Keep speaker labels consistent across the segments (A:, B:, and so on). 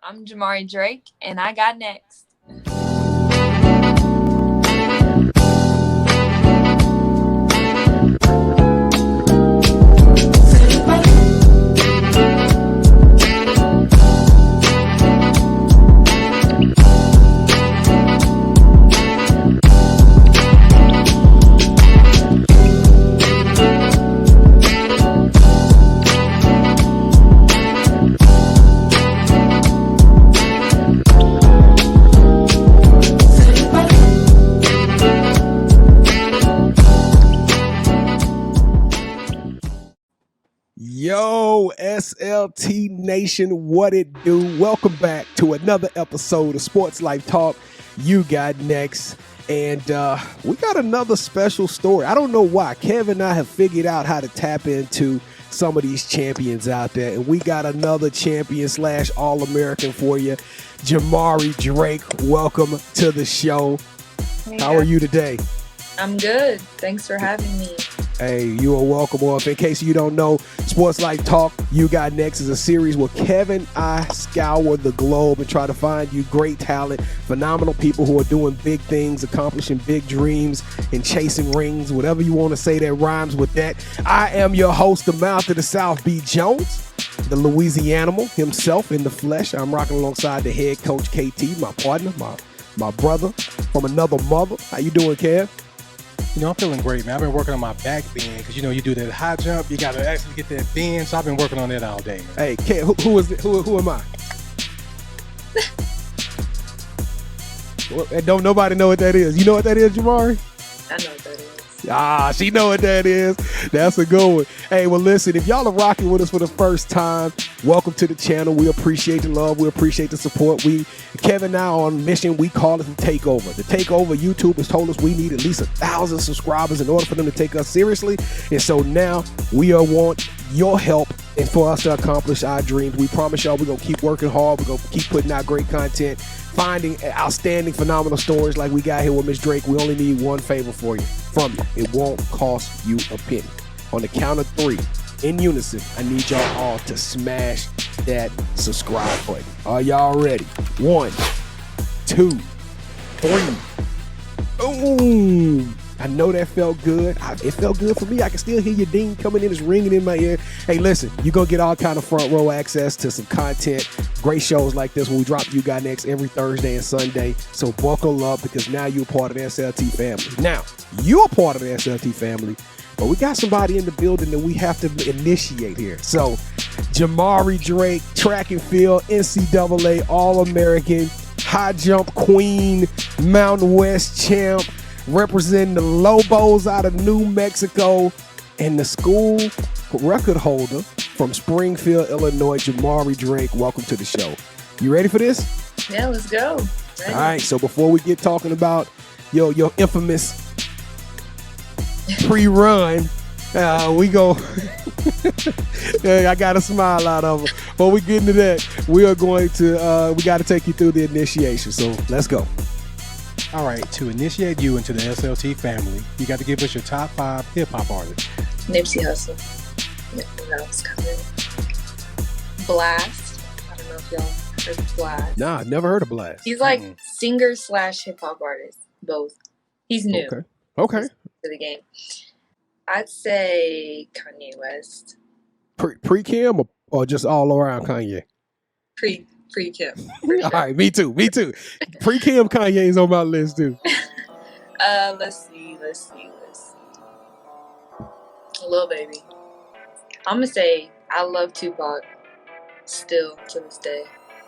A: I'm Jamari Drake, and I got next.
B: Yo, SLT Nation, what it do? Welcome back to another episode of Sports Life Talk. You got next. And we got another special story. I don't know why. Kev and I have figured out how to tap into some of these champions out there. And we got another champion / All-American for you. Jamari Drake, welcome to the show.
A: Hey,
B: how are you today?
A: I'm good. Thanks for having me. Hey,
B: you are welcome. Well, in case you don't know, Sports Life Talk, You Got Next is a series where Kevin and I scour the globe and try to find you great talent, phenomenal people who are doing big things, accomplishing big dreams, and chasing rings, whatever you want to say that rhymes with that. I am your host, the mouth of the South, B. Jones, the Louisianimal himself in the flesh. I'm rocking alongside the head coach, KT, my partner, my brother from another mother. How you doing, Kev?
C: You know, I'm feeling great, man. I've been working on my back bend because, you know, you do that high jump. You got to actually get that bend. So I've been working on that all day, man.
B: Hey, Kev, who am I? Well, don't nobody know what that is. You know what that is, Jamari?
A: I know what that is.
B: She know what that is. That's a good one. Hey, well, listen, if y'all are rocking with us for the first time, welcome to the channel. We appreciate the love. We appreciate the support. Kevin and I are on a mission. We call it the takeover. The takeover, YouTube has told us we need at least 1,000 subscribers in order for them to take us seriously. And so now we want your help and for us to accomplish our dreams. We promise y'all we're going to keep working hard. We're going to keep putting out great content, finding outstanding, phenomenal stories like we got here with Ms. Drake. We only need one favor from you. It won't cost you a penny. On the count of 3, in unison, I need y'all all to smash that subscribe button. Are y'all ready? 1, 2, 3. Boom! I know that felt good. It felt good for me. I can still hear your ding coming in. It's ringing in my ear. Hey, listen, you're going to get all kind of front row access to some content. Great shows like this when we drop You Got Next every Thursday and Sunday. So buckle up because now you're part of the SLT family. Now, you're part of the SLT family, but we got somebody in the building that we have to initiate here. So, Jamari Drake, track and field, NCAA All-American, high jump queen, Mountain West champ, representing the Lobos out of New Mexico, and the school record holder from Springfield, Illinois, Jamari Drake. Welcome to the show. You ready for this?
A: Yeah, let's go. Ready.
B: All right, so before we get talking about your infamous pre-run, we go. I got a smile out of them. But we get into that. We are going to, we got to take you through the initiation. So let's go.
C: All right, to initiate you into the SLT family, you got to give us your top 5 hip-hop artists.
A: Nipsey Hussle. That was coming. Blast. I don't know if y'all heard of Blast.
B: Nah, I've never heard of Blast.
A: He's like singer / hip-hop artist. Both. He's new.
B: Okay.
A: To the game. I'd say Kanye West.
B: Pre-Kim or just all around Kanye?
A: Pre-Kim.
B: All right, me too. Pre-Kim Kanye is on my list too.
A: Let's see. Lil Baby. I'm gonna say I love Tupac still to this day.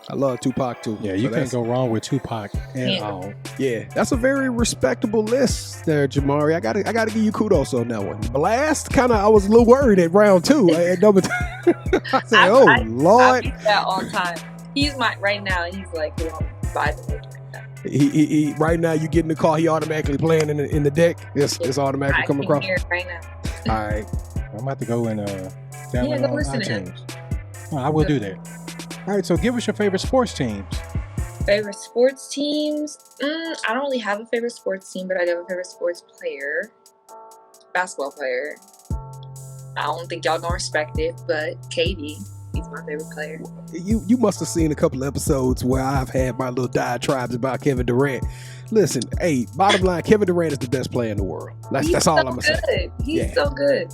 B: I love Tupac too.
C: Yeah, you can't go wrong with Tupac at all.
B: Yeah, that's a very respectable list there, Jamari. I gotta give you kudos on that one. Blast, I was a little worried at round 2. At number 2. I said, Lord.
A: I beat that all time. He's right now, he's like who I'm vibing with right now.
B: He right now, you get in the car, he automatically playing in the deck. It's automatically coming across.
A: I can hear it right now.
B: All right.
C: I'm about to go and
A: download go listen to him.
C: I will do that. All right, so give us your favorite sports teams.
A: Favorite sports teams? I don't really have a favorite sports team, but I do have a favorite sports player. Basketball player. I don't think y'all gonna respect it, but KD. He's my favorite player.
B: You must have seen a couple of episodes where I've had my little diatribes about Kevin Durant. Listen, hey, bottom line, Kevin Durant is the best player in the world. That's all I'm gonna say.
A: He's so good.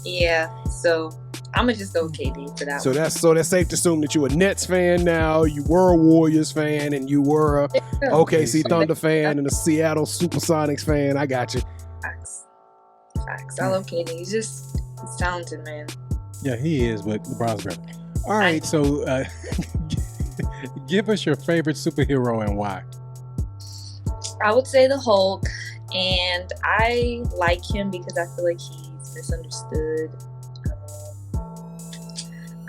A: Yeah, so I'm gonna just go with KD for that
B: so
A: one.
B: That's safe to assume that you're a Nets fan now, you were a Warriors fan, and you were a OKC Thunder fan and a Seattle Supersonics fan. I got you.
A: Facts. I love KD. He's talented, man.
C: Yeah, he is, but LeBron's better. All right, so give us your favorite superhero and why.
A: I would say the Hulk, and I like him because I feel like he's misunderstood.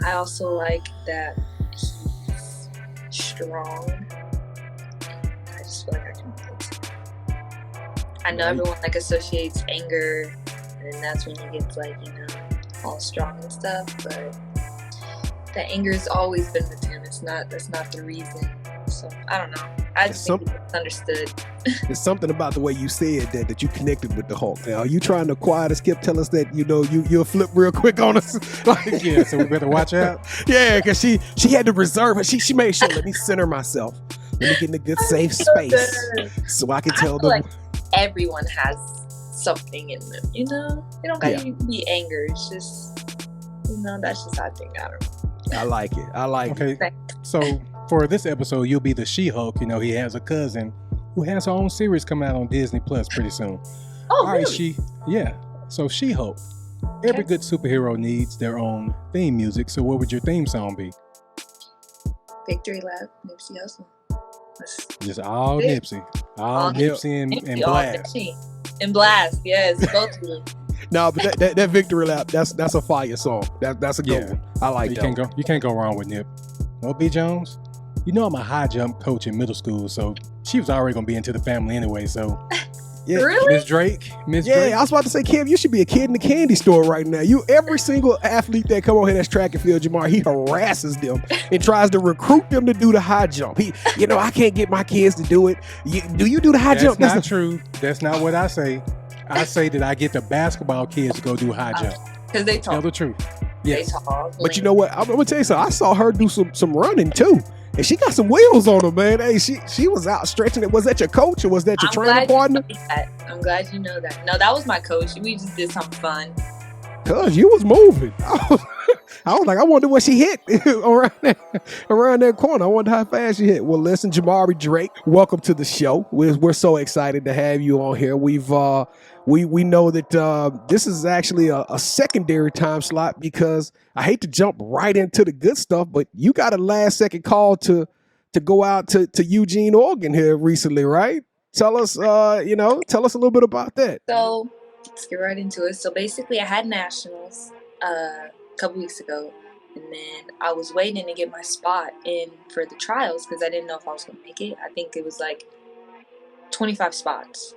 A: I also like that he's strong. I just feel like I can relate. I know everyone like associates anger, and then that's when he gets like, all strong and stuff, but the anger has always been with him. That's not the reason. So I don't know. I just think he's misunderstood.
B: There's something about the way you said that you connected with the Hulk. Now, are you trying to quiet a Skip? Tell us that you'll flip real quick on us.
C: Yeah, so we better watch out.
B: Yeah, because she had to reserve it. She made sure. Let me center myself. Let me get in a good safe space so I can tell them.
A: Like everyone has something in them. They don't gotta be anger. It's just that's just how I think. I don't know.
B: I like it.
C: Okay, so for this episode, you'll be the She-Hulk. He has a cousin who has her own series coming out on Disney Plus pretty soon.
A: Oh, really?
C: So She-Hulk. Every good superhero needs their own theme music. So what would your theme song be?
A: Victory Lap, Nipsey Hussle.
C: Just all Nipsey. All Nipsey and Blast.
A: And Blast, yes, both of them.
B: No, but that Victory Lap, that's a fire song. That's a good one. I like that.
C: You can't go wrong with Nip. Well, B. Jones, I'm a high jump coach in middle school, so she was already gonna be into the family anyway. So,
B: yeah,
A: really?
C: Miss Drake.
B: I was about to say, Kev, you should be a kid in the candy store right now. Every single athlete that come on here that's track and field, Jamar, he harasses them and tries to recruit them to do the high jump. I can't get my kids to do it. Do you do the high jump?
C: That's not true. That's not what I say. I say that I get the basketball kids to go do high jump.
A: Because they talk.
C: Tell the truth.
A: Yes. They talk.
B: But you know what? I'm gonna tell you something. I saw her do some running too, and she got some wheels on her, man. Hey, she was out stretching it. Was that your coach or was that your training partner?
A: I'm glad you know that. No, that was my coach. We just did something fun.
B: Cause you was moving. I was like, I wonder what she hit around that corner. I wonder how fast she hit. Well, listen, Jamari Drake, welcome to the show. We're so excited to have you on here. We know that this is actually a secondary time slot because I hate to jump right into the good stuff, but you got a last second call to go out to Eugene, Oregon here recently, right? Tell us a little bit about that.
A: So let's get right into it. So basically, I had nationals a couple weeks ago, and then I was waiting to get my spot in for the trials because I didn't know if I was going to make it. I think it was like 25 spots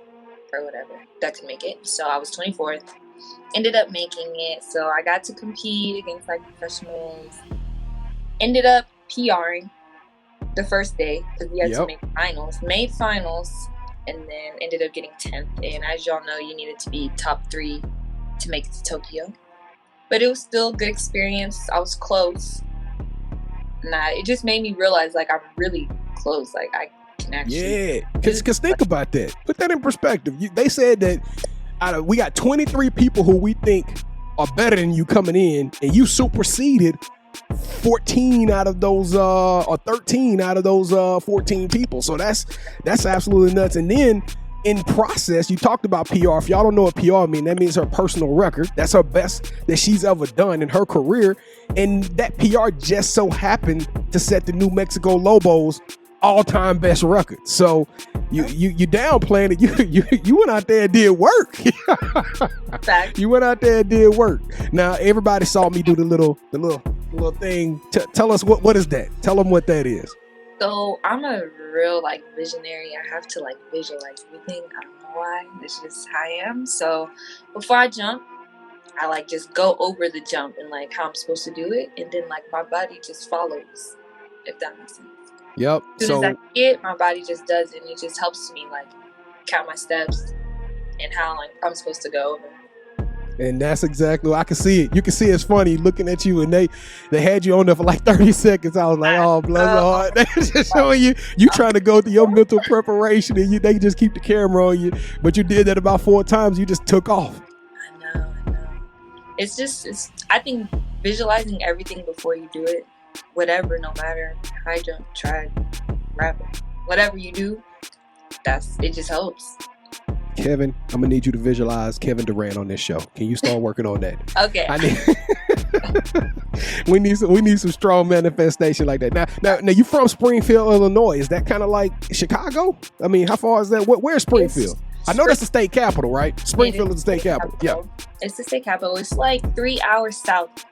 A: or whatever that could make it. So I was 24th, ended up making it. So I got to compete against like professionals, ended up PRing the first day because we had to make finals, made finals, and then ended up getting 10th. And as y'all know, you needed to be top 3 to make it to Tokyo. But it was still a good experience. I was close. And it just made me realize, like, I'm really close. Like, I can actually...
B: Yeah, because think about that. Put that in perspective. They said that we got 23 people who we think are better than you coming in, and you superseded 14 out of those, or 13 out of those 14 people. So that's absolutely nuts. And then in process, you talked about PR. If y'all don't know what PR means, that means her personal record. That's her best that she's ever done in her career. And that PR just so happened to set the New Mexico Lobos all-time best record. So you downplaying it. You went out there and did work. You went out there and did work. Now everybody saw me do the little thing. Tell us what is that? Tell them what that is.
A: So I'm a real visionary. I have to visualize everything. I don't know why. That's just how I am. So before I jump, I just go over the jump and how I'm supposed to do it, and then my body just follows. If that makes sense.
B: Yep.
A: As soon as I see it, my body just does it, and it just helps me count my steps and how I'm supposed to go over.
B: And that's exactly, I can see it. You can see it's funny looking at you, and they had you on there for like 30 seconds. I was like, oh, bless her heart. They just showing you trying to go through your mental preparation, and they just keep the camera on you. But you did that about 4 times. You just took off.
A: I know. I think visualizing everything before you do it, whatever, no matter, high jump, track, rap, whatever you do, it just helps.
B: Kevin, I'm gonna need you to visualize Kevin Durant on this show. Can you start working on that?
A: Okay.
B: We need some strong manifestation like that. Now you from Springfield, Illinois. Is that kind of like Chicago? I mean, how far is that? Where's Springfield? I know that's the state capital, right? Springfield is the state capital. Yeah.
A: It's the state capital. It's like 3 hours south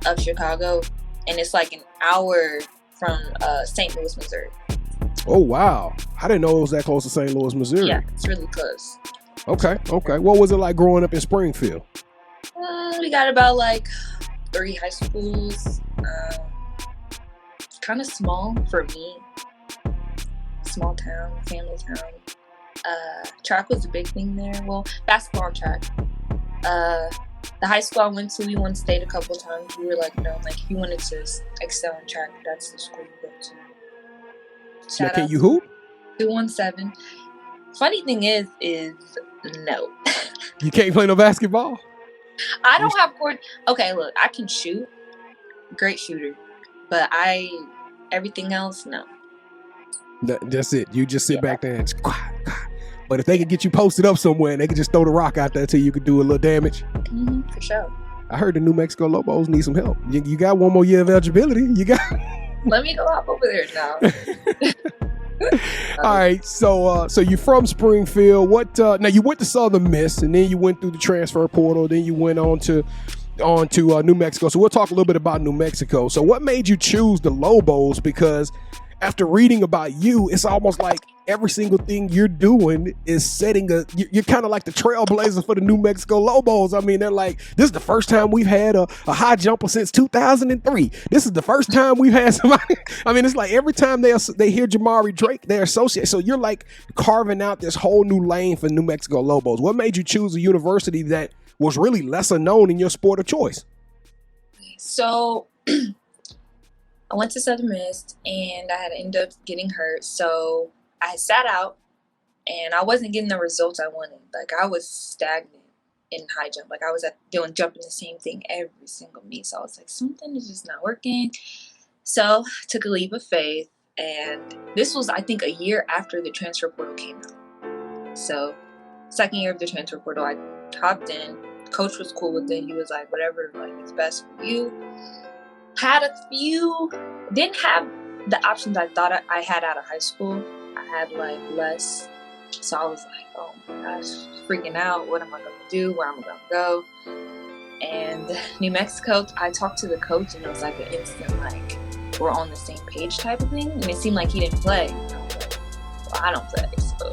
A: of Chicago, and it's like an hour from St. Louis, Missouri.
B: Oh, wow. I didn't know it was that close to St. Louis, Missouri.
A: Yeah, it's really close.
B: Okay. What was it like growing up in Springfield?
A: We got about like 3 high schools. Kind of small for me. Small town, family town. Track was a big thing there. Well, basketball and track. The high school I went to, we won state a couple times. We were like, no, like if you wanted to excel in track, that's the school you go to.
B: Now, can you hoop?
A: 217. Funny thing is no.
B: You can't play no basketball?
A: I don't have court. Okay, look, I can shoot. Great shooter. But everything else, no.
B: That's it. You just sit back there and but if they could get you posted up somewhere and they could just throw the rock out there till you could do a little damage.
A: Mm-hmm, for sure.
B: I heard the New Mexico Lobos need some help. You got 1 more year of eligibility. You got.
A: Let me go hop over there now.
B: All right, so you're from Springfield. Now you went to Southern Miss, and then you went through the transfer portal. Then you went on to New Mexico. So we'll talk a little bit about New Mexico. So what made you choose the Lobos? Because after reading about you, it's almost like every single thing you're doing is setting you're kind of like the trailblazer for the New Mexico Lobos. I mean, they're like, this is the first time we've had a high jumper since 2003. This is the first time we've had somebody. I mean, it's like every time they hear Jamari Drake, they're associated. So you're like carving out this whole new lane for New Mexico Lobos. What made you choose a university that was really lesser known in your sport of choice?
A: So I went to Southern Miss, and I had ended up getting hurt. So I sat out, and I wasn't getting the results I wanted. Like, I was stagnant in high jump. Like, I was jumping the same thing every single meet. So I was like, something is just not working. So I took a leap of faith, and this was, I think, a year after the transfer portal came out. So second year of the transfer portal, I hopped in. Coach was cool with it. He was like, whatever is best for you. Had a few, didn't have the options I thought I had out of high school. I had like less. So I was like, oh my gosh, freaking out. What am I going to do? Where am I going to go? And New Mexico, I talked to the coach, and it was like an instant, like, we're on the same page type of thing. And it seemed like he didn't play. And I was like, well, I don't play, so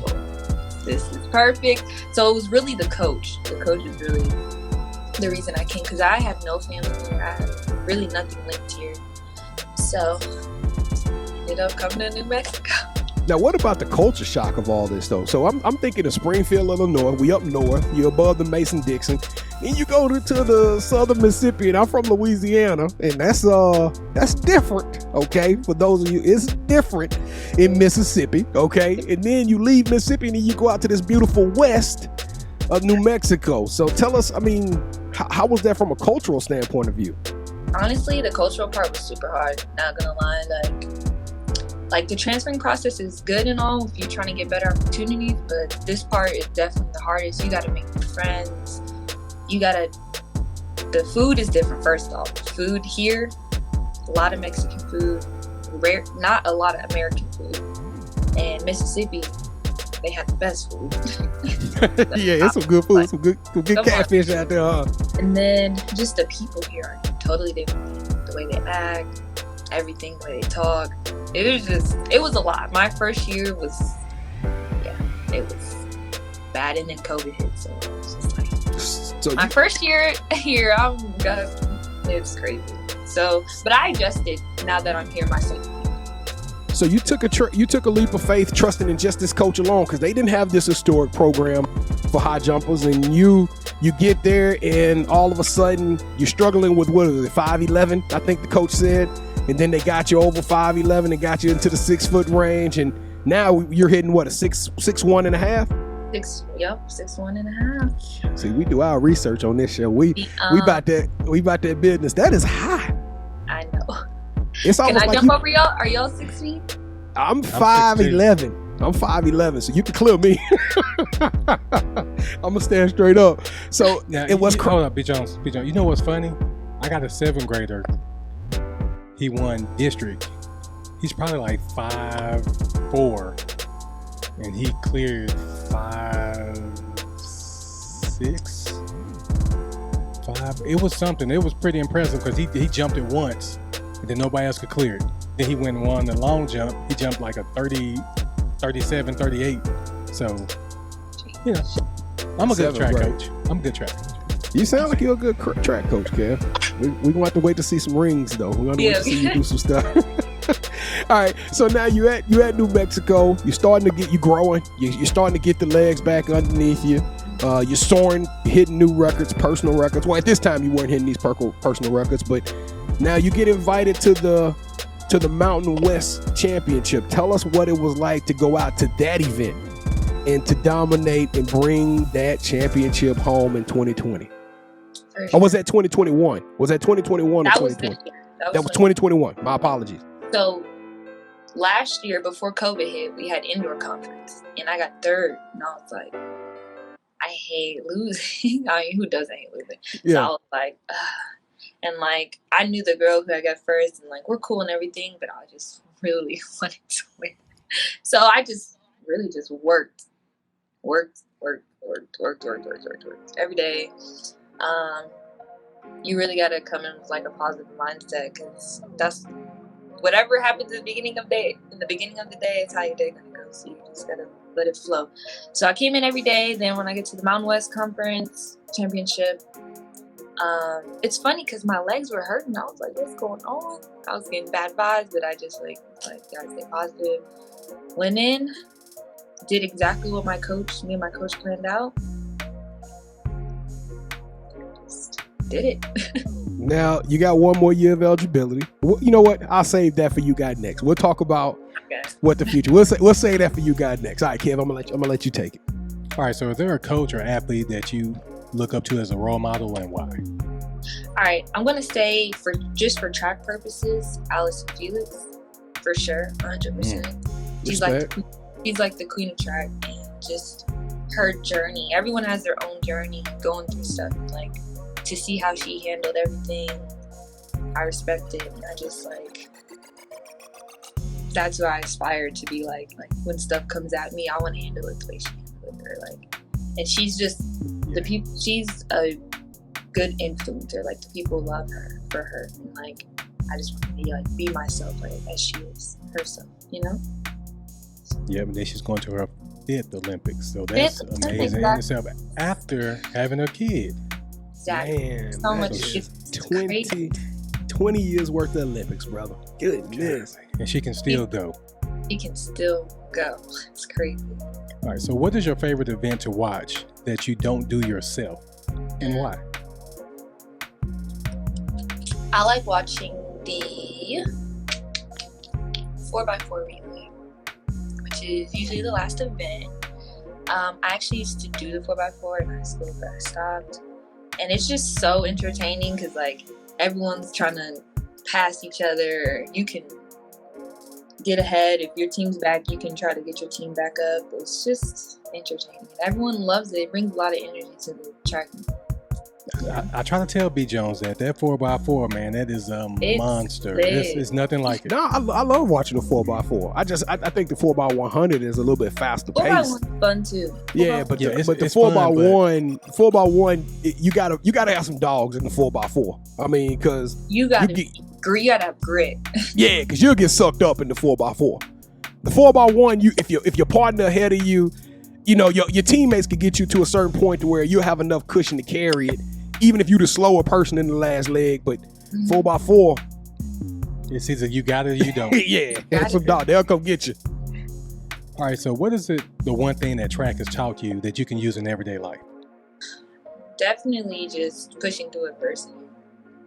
A: this is perfect. So it was really the coach. The coach is really the reason I came, because I have no family here. I have really nothing linked here. So ended up coming to New Mexico.
B: Now, what about the culture shock of all this, though? So I'm thinking of Springfield, Illinois. We up north. You're above the Mason-Dixon. Then you go to the southern Mississippi, and I'm from Louisiana, and that's different, okay? For those of you, it's different in Mississippi, okay? And then you leave Mississippi, and then you go out to this beautiful west of New Mexico. So tell us, I mean, how was that from a cultural standpoint of view?
A: Honestly, the cultural part was super hard. Not gonna lie, like the transferring process is good and all if you're trying to get better opportunities, but this part is definitely the hardest. You gotta make new friends. The food is different, first off. Food here, a lot of Mexican food, not a lot of American food. And Mississippi, they have the best food.
B: Yeah, it's some good food, some good catfish out there, huh?
A: And then just the people here are totally different. The way they act, everything, the way they talk. It was a lot. My first year was, it was bad, and then COVID hit, so it was just like, my first year here, it's crazy. So, but I adjusted now that I'm here my second year.
B: So you took a leap of faith, trusting in just this coach alone, because they didn't have this historic program for high jumpers, and you You get there and all of a sudden you're struggling with, what is it, 5'11", I think the coach said. And then they got you over 5'11" and got you into the 6 foot range. And now you're hitting what, a 6'1" and a half?
A: 6'1" and a half.
B: See, we do our research on this show. We about that business. That is high.
A: I know.
B: It's
A: Can
B: almost
A: I
B: like
A: jump over y'all? Are y'all 6 feet?
B: I'm 5'11". I'm 5'11", so you can clear me. I'm gonna stand straight up. So
C: now,
B: it was
C: hold up, B. Jones. You know what's funny? I got a 7th grader. He won district. He's probably like 5'4", and he cleared 5'6", 5. It was something. It was pretty impressive because he jumped it once, and then nobody else could clear it. Then he went and won the long jump. He jumped like a 30, 37, 38. So, you know, I'm a good track coach. I'm a good track coach.
B: You sound like you're a good track coach, Kev. We're gonna have to wait to see some rings, though. We're gonna wait to see you do some stuff. All right, so now you at New Mexico. You're starting to you growing. You're starting to get the legs back underneath you. You're soaring, hitting new records, personal records. Well, at this time you weren't hitting these personal records, but now you get invited to the Mountain West Championship. Tell us what it was like to go out to that event and to dominate and bring that championship home in 2020.
A: Sure.
B: Or was that 2021? Was that 2021 or 2020? That was 2021. My apologies.
A: So last year, before COVID hit, we had indoor conference, and I got 3rd. And I was like, I hate losing. I mean, who doesn't hate losing?
B: Yeah.
A: So I was like, ugh. And like, I knew the girl who I got first, and like, we're cool and everything, but I just really wanted to win. So I just really just worked every day. You really got to come in with like a positive mindset, because that's whatever happens in the beginning of the day, it's how your day gonna go. So you just gotta let it flow. So I came in every day. Then when I get to the Mountain West Conference Championship, it's funny because my legs were hurting. I was like, what's going on? I was getting bad vibes, but I just like gotta stay positive. Went in, did exactly what me and my coach planned out. Just did it.
B: Now you got one more year of eligibility. You know what? I'll save that for you guys next. We'll talk about what the future. We'll say that for you guys next. All right, Kev, I'm gonna let you take it.
C: All right. So, is there a coach or athlete that you look up to as a role model, and why?
A: All right, I'm gonna say for track purposes, Allyson Felix, for sure, 100%. She's like the queen of track, and just her journey. Everyone has their own journey going through stuff. Like, to see how she handled everything, I respect it. And I just like, that's what I aspire to be like when stuff comes at me, I want to handle it the way she handled it. Like, and she's just she's a good influencer. Like, the people love her for her, and like, I just want to be myself, like as she is herself, you know.
C: Yeah, but then she's going to her 5th Olympics, so that's amazing in itself after having a kid.
A: Exactly.
B: Man,
A: so much. It's
B: 20 years worth of Olympics, brother. Goodness.
C: And she can still go.
A: She can still go. It's crazy.
C: All right, so what is your favorite event to watch that you don't do yourself, and why?
A: I like watching the 4x4 relay, which is usually the last event. I actually used to do the 4x4 in high school, but I stopped. And it's just so entertaining because, like, everyone's trying to pass each other. You can get ahead. If your team's back, you can try to get your team back up. It's just entertaining. Everyone loves it. It brings a lot of energy to the track.
C: I try to tell B. Jones that 4x4, man, that is a monster. It's nothing like it.
B: No, I love watching the 4x4. I think the 4x100 is a little bit faster paced.
A: 4x1's fun too.
B: Yeah, but the 4x1, you gotta have some dogs in the 4x4. I mean, because
A: you gotta have grit.
B: Yeah, because you'll get sucked up in the 4x4. The 4x1, if your partner ahead of you, you know, your teammates could get you to a certain point to where you'll have enough cushion to carry it, even if you're the slower person in the last leg. But 4x4,
C: it's either you got it or you don't.
B: Yeah, have some dog. They'll come get you.
C: All right, so what is the one thing that track has taught you that you can use in everyday life?
A: definitely just pushing through adversity.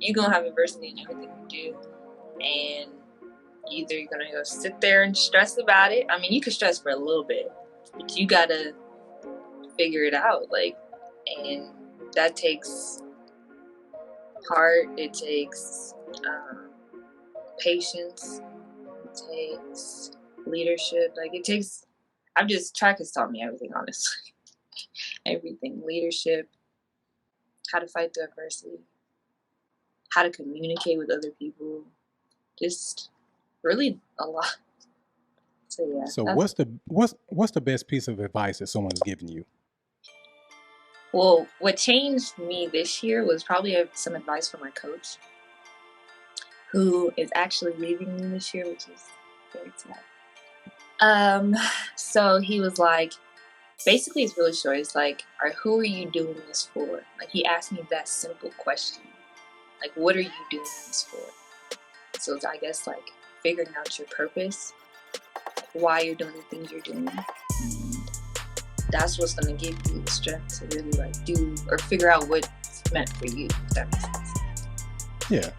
A: You're going to have adversity in everything you do. And either you're going to go sit there and stress about it. I mean, you can stress for a little bit, but you got to figure it out. Like, and that takes heart. It takes patience. It takes leadership. Like, it takes, track has taught me everything, honestly. Everything. Leadership, how to fight through adversity, how to communicate with other people, just really a lot. So yeah.
C: So what's the best piece of advice that someone's given you?
A: Well, what changed me this year was probably some advice from my coach, who is actually leaving me this year, which is very sad. So he was like, basically it's really short. It's like, all right, who are you doing this for? Like, he asked me that simple question. Like, what are you doing this for? So it's, I guess, like, figuring out your purpose, why you're doing the things you're doing. That's what's going to give you the strength to really, like, do or figure out what's meant for you, if that makes sense.
C: Yeah.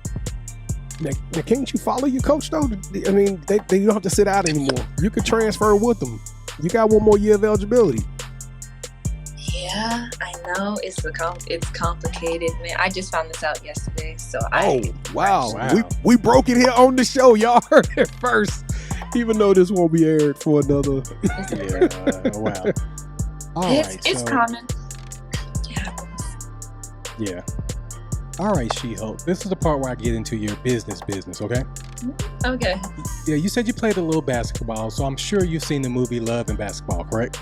B: Now, can't you follow your coach, though? I mean, they don't have to sit out anymore. You could transfer with them. You got one more year of eligibility.
A: Yeah, I know. It's complicated, man. I just found this out yesterday, so
B: wow. We broke it here on the show. Y'all heard it first, even though this won't be aired for another.
C: Wow.
A: It's common. Yeah.
C: Yeah. All right, She-Hulk. This is the part where I get into your business, okay?
A: Okay.
C: Yeah, you said you played a little basketball, so I'm sure you've seen the movie Love and Basketball, correct?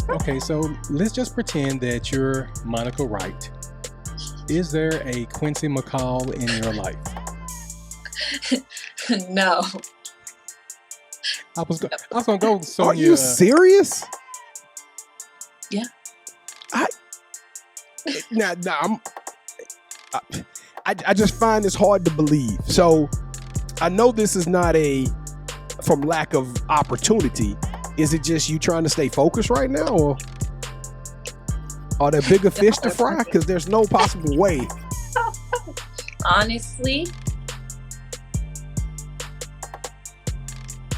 C: Okay, so let's just pretend that you're Monica Wright. Is there a 𝐦𝐨𝐬𝐞 in your life?
A: No.
C: I was gonna go. Sonya.
B: Are you serious?
A: Yeah.
B: I just find this hard to believe. So I know this is not from lack of opportunity. Is it just you trying to stay focused right now, or are there bigger fish to fry? Because there's no possible way.
A: Honestly,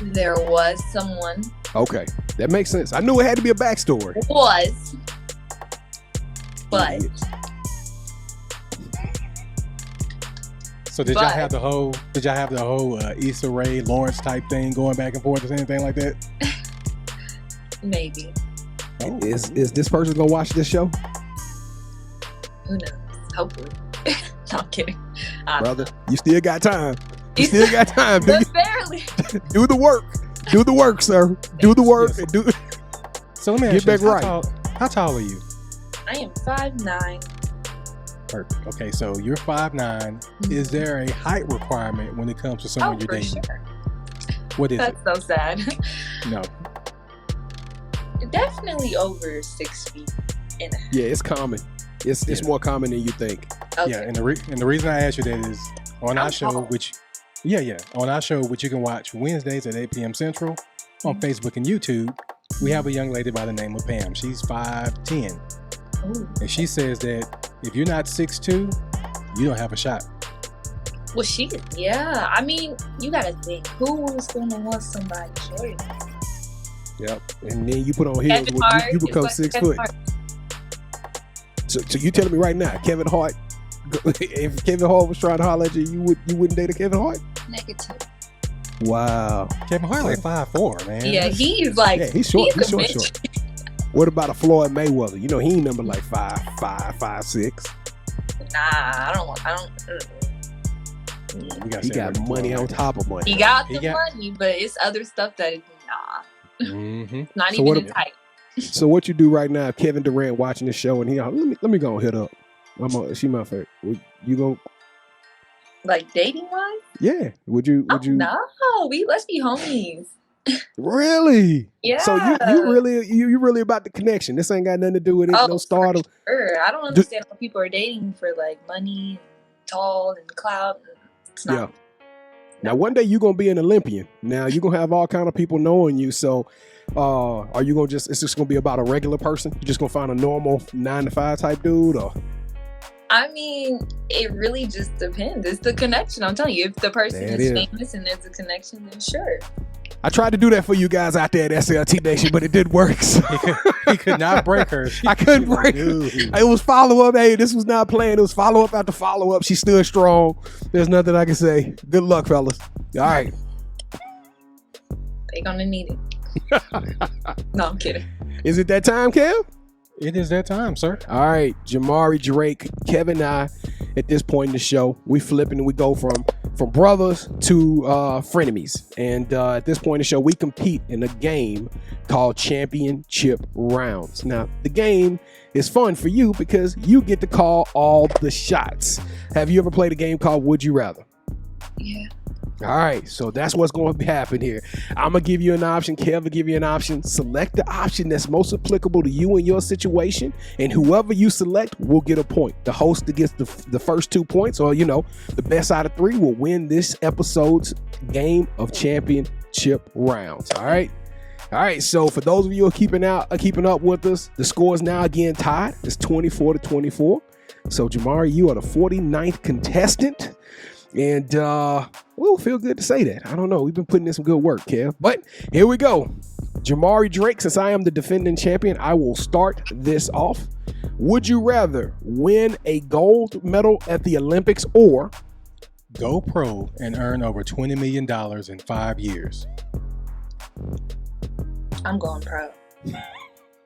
A: there was someone.
B: Okay, that makes sense. I knew it had to be a backstory.
A: But
C: so did y'all have the whole Issa Rae Lawrence type thing going back and forth or anything like that?
A: Maybe.
B: Oh. Is this person gonna watch this show?
A: Who knows? Hopefully. No, I'm kidding.
B: Brother, you still got time. You still got time.
A: Barely.
B: Do the work. Do the work, sir. Do the work.
C: Yes.
B: And
C: So let me ask
B: get
C: you,
B: back right.
C: How tall are you?
A: I am 5'9".
C: Perfect. Okay, so you're 5'9". Mm-hmm. Is there a height requirement when it comes to someone you're dating?
A: Sure.
C: What is it?
A: That's so sad.
C: No.
A: Definitely over 6 feet and a half.
B: Yeah, it's common. It's more common than you think.
A: Okay.
C: Yeah, and the reason I asked you that is on our show, on our show, which you can watch Wednesdays at 8 p.m. Central on Facebook and YouTube, we have a young lady by the name of Pam. She's 5'10".
A: Ooh.
C: And she says that if you're not 6'2", you don't have a shot.
A: Well, yeah. I mean, you gotta think, who's gonna want somebody shorter?
B: Yep. And then you put on heels, you become 6 foot. So you telling me right now, Kevin Hart, if Kevin Hart was trying to holler at you, you wouldn't date a Kevin Hart?
A: Negative.
B: Wow.
C: Kevin Hart like 5'4", man.
A: Yeah, he's like,
B: yeah, he's short. He's short. What about a Floyd Mayweather? You know, he ain't number like 5'5", 5'6".
A: Nah, I don't.
B: He got money on top of money.
A: He got money, but it's other stuff that is
C: Mm-hmm.
A: Not so even tight.
B: So what you do right now? If Kevin Durant watching the show and let me go and hit up. She my favorite. You go
A: like dating wise?
B: Yeah. Would you?
A: No, let's be homies.
B: Really?
A: Yeah.
B: So you really about the connection. This ain't got nothing to do with it. No stardom.
A: Sure. I don't understand how people are dating for like money, tall and clout. It's not.
B: Now, one day you're going to be an Olympian. Now, you're going to have all kind of people knowing you. So, are you going to it's just going to be about a regular person? You're just going to find a normal 9-to-5 type dude? Or?
A: I mean, it really just depends. It's the connection. I'm telling you, if the person is famous and there's a connection, then sure.
B: I tried to do that for you guys out there at SLT Nation, but it didn't work. So.
C: He could not break her.
B: I couldn't break her. It was follow-up. Hey, this was not playing. It was follow-up after follow-up. She stood strong. There's nothing I can say. Good luck, fellas. All right.
A: They're going to need it. No, I'm kidding.
B: Is it that time, Kev?
C: It is that time, sir.
B: All right. Jamari Drake, Kevin and I, at this point in the show, we flipping and we go from brothers to frenemies. And at this point in the show, we compete in a game called Championship Rounds. Now, the game is fun for you because you get to call all the shots. Have you ever played a game called Would You Rather?
A: Yeah.
B: All right, so that's what's going to happen here. I'm going to give you an option. Kev will give you an option. Select the option that's most applicable to you and your situation, and whoever you select will get a point. The host that gets the first 2 points, or, the best out of 3 will win this episode's game of championship rounds. All right? All right, so for those of you who are keeping up with us, the score is now again tied. It's 24-24. So, Jamari, you are the 49th contestant. And we'll feel good to say that. I don't know. We've been putting in some good work, Kev. But here we go. Jamari Drake, since I am the defending champion, I will start this off. Would you rather win a gold medal at the Olympics or
C: go pro and earn over $20 million in 5 years?
A: I'm going pro.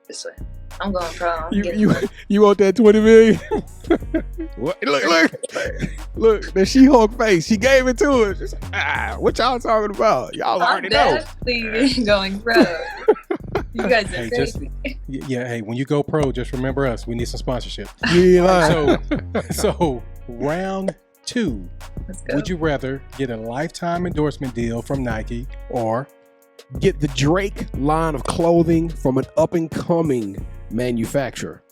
A: This way. I'm going pro.
B: You want that 20 million? What? Look, the She-Hulk face. She gave it to us. What y'all talking about? Y'all already know.
A: I'm definitely going pro. You guys are crazy.
C: Hey, when you go pro, just remember us. We need some sponsorship.
B: Yeah.
C: So round 2. Would you rather get a lifetime endorsement deal from Nike or
B: get the Drake line of clothing from an up-and-coming manufacturer?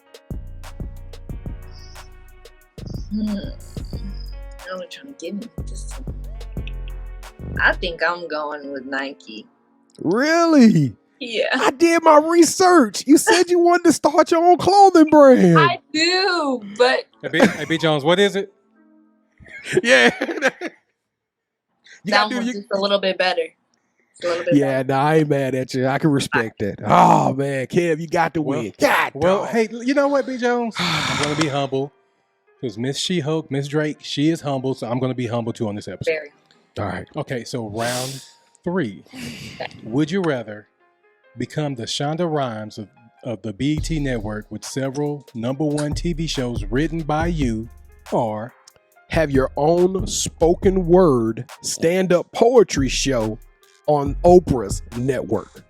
A: You're trying to give me this. I think I'm going with Nike.
B: Really?
A: Yeah.
B: I did my research. You said you wanted to start your own clothing brand.
A: I do, but
C: Hey, B. Jones, what is it?
B: Yeah.
A: that one's just a little bit better.
B: Yeah, no, I ain't mad at you. I can respect that. Oh, man. Kev, you got to win.
C: Hey, you know what, B. Jones? I'm going to be humble. Because Miss She-Hulk, Miss Drake, she is humble, so I'm going to be humble too on this episode.
A: Very.
B: All right.
C: Okay, so round 3. Would you rather become the Shonda Rhimes of the BET network with several #1 TV shows written by you, or
B: have your own spoken word stand-up poetry show on Oprah's network?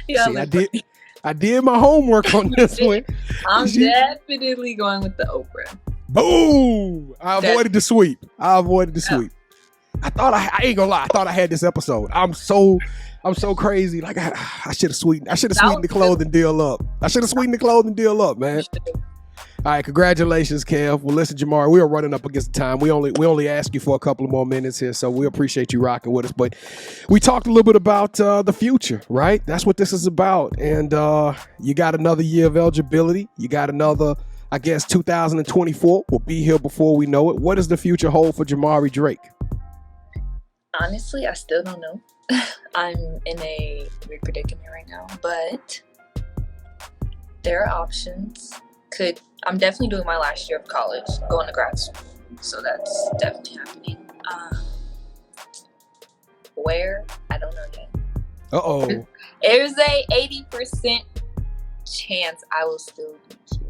A: Yeah,
B: see, I did my homework on this one.
A: I'm definitely going with the Oprah.
B: Boom! I avoided the sweep. I ain't gonna lie. I thought I had this episode. I'm so crazy. Like I should have sweetened the clothing deal up. Man. All right, congratulations, Kev. Well, listen, Jamari, we are running up against the time. We only ask you for a couple of more minutes here, so we appreciate you rocking with us. But we talked a little bit about the future, right? That's what this is about. And you got another year of eligibility. You got another, I guess, 2024 will be here before we know it. What does the future hold for Jamari Drake?
A: Honestly, I still don't know. I'm in a weird predicament right now, but there are options. I'm definitely doing my last year of college, going to grad school. So that's definitely happening. Where? I don't know yet.
B: Uh-oh.
A: There's a 80% chance I will still be here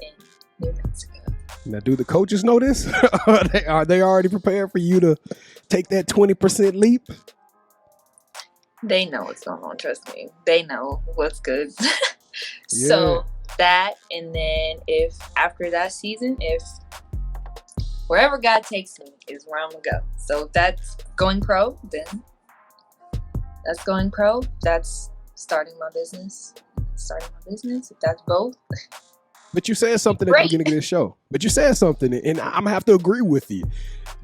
A: in New Mexico.
B: Now, do the coaches know this? Are they already prepared for you to take that 20% leap?
A: They know what's going on, trust me. They know what's good.
B: Yeah.
A: So that, and then if after that season, if wherever God takes me is where I'm gonna go. So if that's going pro, then that's going pro. That's starting my business. If that's both,
B: But you said something at the beginning of this show. But you said something, and I'm gonna have to agree with you.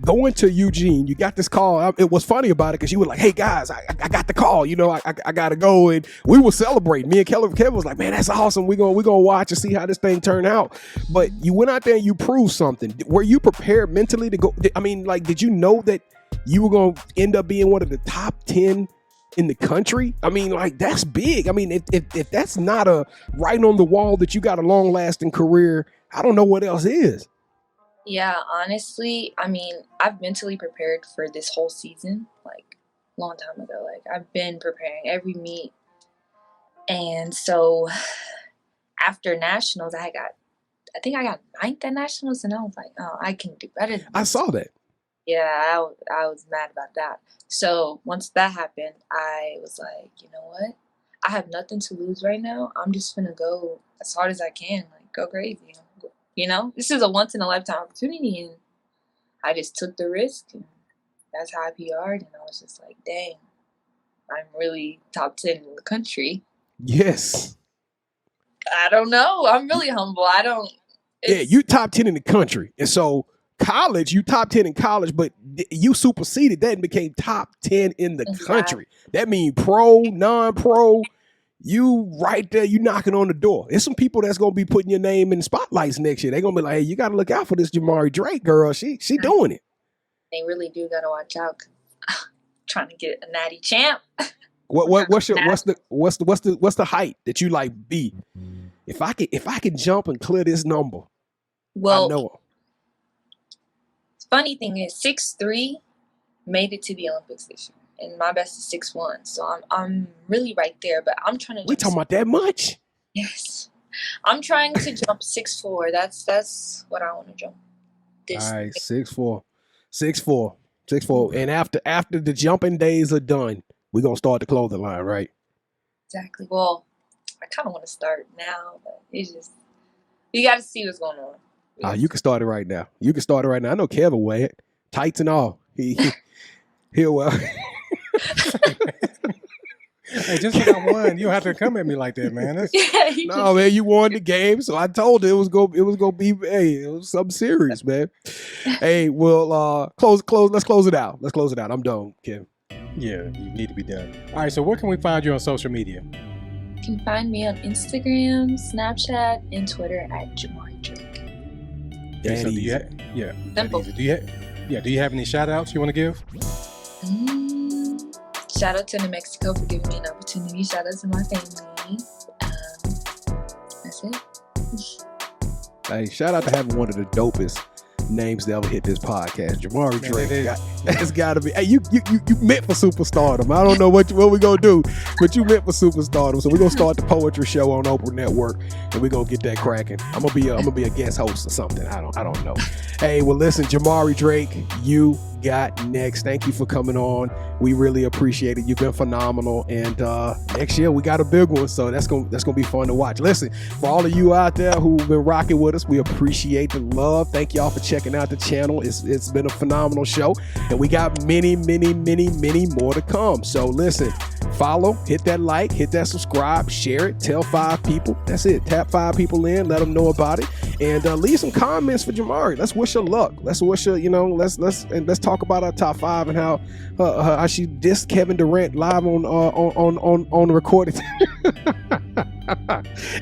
B: Going to Eugene, you got this call. It was funny about it because you were like, "Hey guys, I got the call. You know, I gotta go." And we were celebrating. Me and Kevin was like, "Man, that's awesome. We gonna watch and see how this thing turned out." But you went out there and you proved something. Were you prepared mentally to go? I mean, like, did you know that you were gonna end up being one of the top 10 in the country? I mean, like, that's big. I mean, if that's not a writing on the wall that you got a long lasting career, I don't know what else is.
A: Yeah, honestly, I mean, I've mentally prepared for this whole season, like, a long time ago. Like, I've been preparing every meet. And so after nationals, I think I got 9th at nationals, and I was like, oh, I can do better than this.
B: I saw that.
A: Yeah, I was mad about that. So once that happened, I was like, you know what? I have nothing to lose right now. I'm just going to go as hard as I can, like, go crazy. You know, this is a once-in-a-lifetime opportunity, and I just took the risk, and that's how I PR'd, and I was just like, dang, I'm really top 10 in the country.
B: Yes.
A: I don't know. I'm really humble.
B: Yeah, you top 10 in the country. And so college, you top 10 in college, but you superseded that and became top 10 in the country. That means pro, non-pro. You right there, you knocking on the door. There's some people that's gonna be putting your name in the spotlights next year. They're gonna be like, hey, you gotta look out for this Jamari Drake girl. She doing it.
A: They really do gotta watch out. Trying to get a natty champ.
B: What's the height that you like be? If I can jump and clear this number,
A: well,
B: I know.
A: Funny thing is 6'3" made it to the Olympics this year. And my best is 6'1", so I'm really right there. But I'm trying to.
B: We talking about that much?
A: Yes, I'm trying to jump 6'4". That's what I want to jump.
B: All right, 6'4", and after the jumping days are done, we're gonna start the clothing line, right?
A: Exactly. Well, I kind of want to start now, but it's just you got to see what's going on.
B: You can start it right now. I know Kevin wear it, tights and all. He'll well.
C: Hey, just because I won, you don't have to come at me like that, man.
B: No, man, you won the game, so I told you it was gonna be. Hey, it was something serious, man. Hey, well, close. Let's close it out. I'm done, Kim.
C: Yeah, you need to be done. All right, so where can we find you on social media?
A: You can find me on Instagram, Snapchat, and Twitter at Jamari Drake.
B: Okay, so
C: do you have any shout outs you want to give?
A: Shout out to New Mexico for giving me an opportunity. Shout out to my family. That's it.
B: Hey, shout out to having one of the dopest names to ever hit this podcast, Jamari Drake. It's got to be. Hey, you meant for superstardom. I don't know what we gonna do, but you meant for superstardom. So we're gonna start the poetry show on Oprah Network, and we're gonna get that cracking. I'm gonna be a guest host or something. I don't know. Hey, well, listen, Jamari Drake, you got next. Thank you for coming on. We really appreciate it. You've been phenomenal, and next year we got a big one, so that's gonna be fun to watch. Listen, for all of you out there who've been rocking with us, we appreciate the love. Thank y'all for checking out the channel. It's been a phenomenal show, and we got many more to come. So listen, follow, hit that like, hit that subscribe, share it, tell 5 people. That's it. Tap 5 people in, let them know about it, and leave some comments for Jamari. Let's wish her luck. Let's wish her, let's talk about our top 5 and how she dissed Kevin Durant live on the recorded.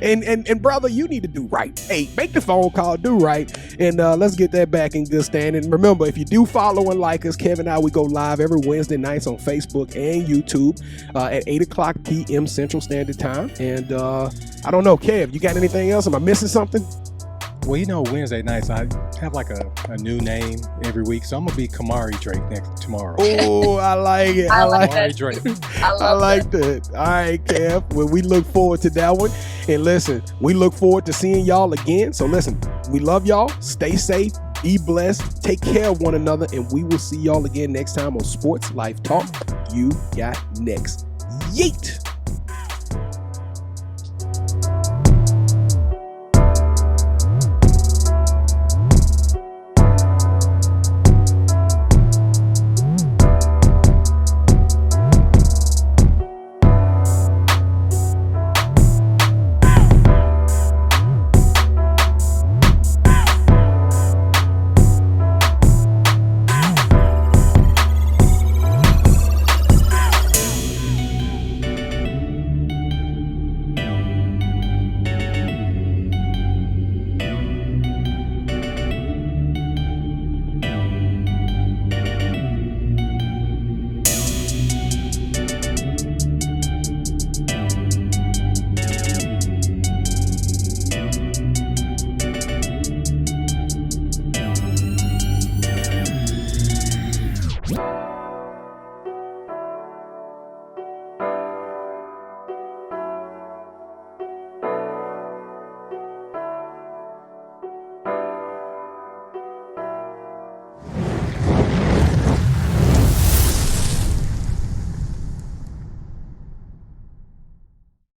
B: and brother, you need to do right. Hey, make the phone call, do right, and let's get that back in good standing. Remember, if you do follow and like us, Kevin and I, we go live every Wednesday nights on Facebook and YouTube at 8:00 p.m. Central Standard Time. And I don't know, Kev, you got anything else? Am I missing something?
C: Well, Wednesday nights, I have like a new name every week. So I'm going to be Jamari Drake tomorrow.
B: Oh, I like it.
A: I like
C: Jamari Drake.
B: I like that. All right, Kev. Well, we look forward to that one. And listen, we look forward to seeing y'all again. So listen, we love y'all. Stay safe. Be blessed. Take care of one another. And we will see y'all again next time on Sports Life Talk. You got next. Yeet.